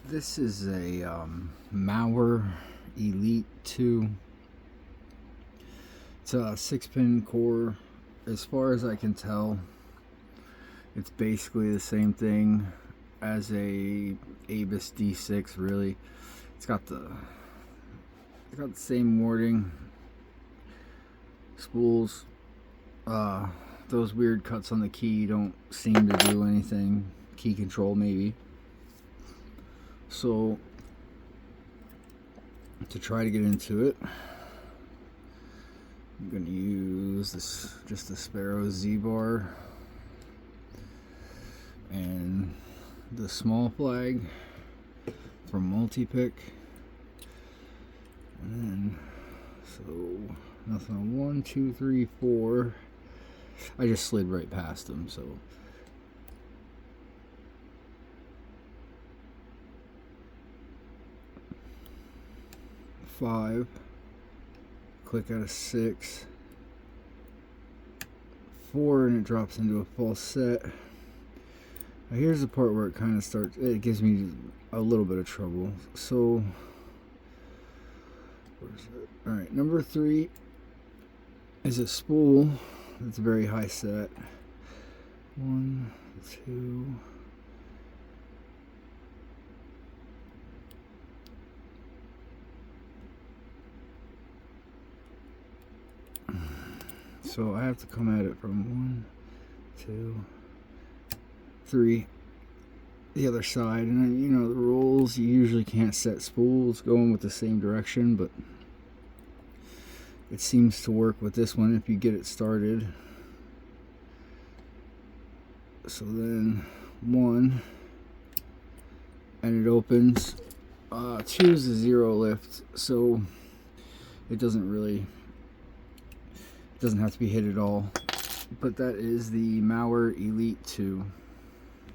This is a Mauer Elite 2. It's a 6-pin core. As far as I can tell, it's basically the same thing as a Abus D6. Really, it's got the same wording, spools. Those weird cuts on the key don't seem to do anything. Key control maybe. So to try to get into it, I'm going to use this, just the Sparrow Z-bar and the small flag from Multi-Pick. And then, so nothing on 1, 2, 3, 4. I just slid right past them, so. Five, click out a 6, 4, and it drops into a false set. Now here's the part where it kind of starts, it gives me a little bit of trouble. So, where's it? Alright, number 3 is a spool. It's a very high set. 1, 2, so I have to come at it from 1, 2, 3, the other side. And you know the rules, you usually can't set spools going with the same direction, but it seems to work with this one if you get it started. So then 1, and it opens. 2 is a 0 lift, so it doesn't have to be hit at all. But that is the Mauer Elite 2.